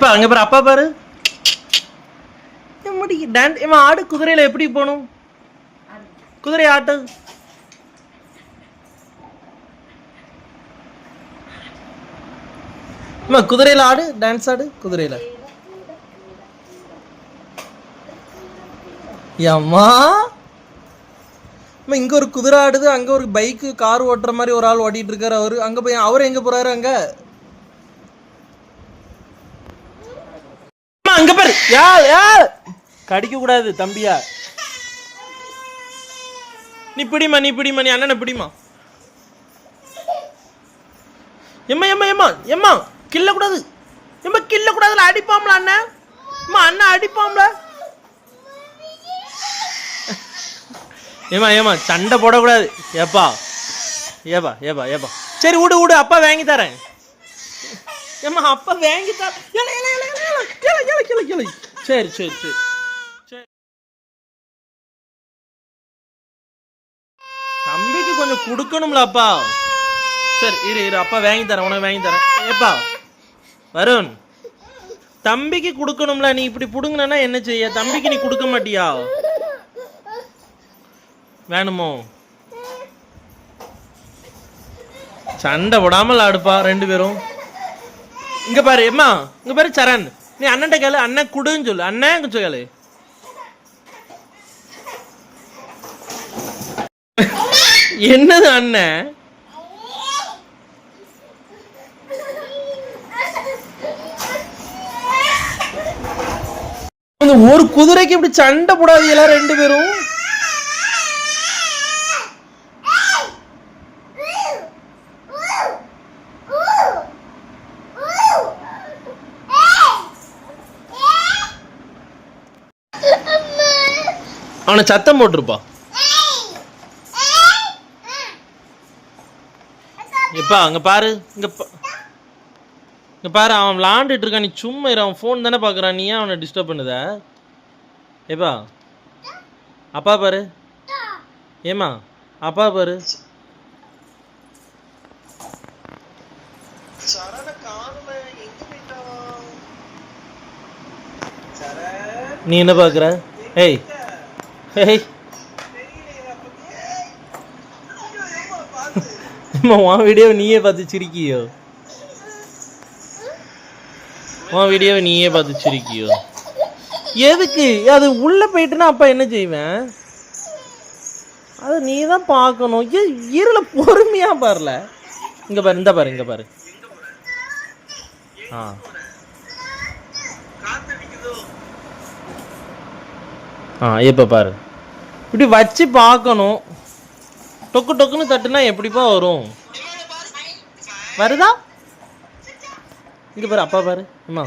ஏப்பா அங்க பாரு, அப்பா பாரு. ஆடு குதிரையில எப்படி போகணும்? குதிரை ஆட்டு. குதிரையில ஆடு, டான்ஸ் ஆடு குதிரையில. அம்மா இங்க ஒரு குதிரை ஆடுது, அங்க ஒரு பைக்கு கார் ஓட்டுற மாதிரி ஒரு ஆள் ஓட்டிட்டு இருக்காரு. அவரு அங்க போய் அவர் எங்க போறாரு? அங்க அங்க பாரு. கடிக்க கூடாது தம்பியா. நீ பிடிமா, நீ பிடிமா, நீ அண்ணனை பிடிமா. எம்மா எம்மா எம்மா எம்மா கில்ல கூடாது. எம்மா கில்ல கூடாதுல, அடிப்பாம்ல அண்ணன். அம்மா அண்ணன் அடிப்பாம்ல. ஏமா ஏமா சண்டை போடக்கூடாது. ஏப்பா ஏப்பா ஏப்பா ஏப்பா சரி விடு விடு, அப்பா வாங்கி தரேன். ஏமா அப்பா வாங்கி தரேன். சரி சரி சரி சரி. தம்பிக்கு கொஞ்சம் கொடுக்கணும்ல அப்பா. சரி இரு இரு, அப்பா வாங்கி தரேன், உனக்கு வாங்கி தரேன். ஏப்பா வருண், தம்பிக்கு கொடுக்கணும்ல. நீ இப்படி புடுங்கினா என்ன செய்ய? தம்பிக்கு நீ கொடுக்க மாட்டியா? வேணுமோ? சண்டை போடாமல் ஆடுப்பா ரெண்டு பேரும். இங்க பாரு எம்மா, இங்க பாரு சரண், நீ அண்ணன்ட்ட கேளு. அண்ணன் குடுன்னு சொல்லு. அண்ணன் கொஞ்சம் கேளு. என்னது அண்ணன்? ஒரு குதிரைக்கு இப்படி சண்டை போடாதீங்களா ரெண்டு பேரும்? அவனை சத்தம் போட்டிருப்பா. எப்பா அங்க பாரு, இங்க பாரு, அவன் விளாண்டுட்டு இருக்கான். நீ சும்மா இரு, அவன் ஃபோன் தானே பார்க்குறான். நீ ஏன் அவனை டிஸ்டர்ப் பண்ணுத? ஏப்பா அப்பா பாரு. ஏமா அப்பா பாரு. நீ என்ன பார்க்குற? ஏய் ஏய் உன் வீடியோ நீயே பார்த்து சிரிக்கியோ? உன் வீடியோவை நீயே பார்த்து சிரிக்கியோ? எதுக்கு? அது உள்ள போயிட்டுனா அப்பா என்ன செய்வேன்? அது நீ தான் பார்க்கணும். இருள பொறுமையா பாருல. இங்க பாரு, இந்த பாரு, இங்க பாரு. இப்ப பாரு, இப்படி வச்சு பார்க்கணும். டொக்கு டொக்குன்னு தட்டுனா எப்படிப்பா வரும்? வருதா? இங்க பாரு, அப்பா பாரு. அம்மா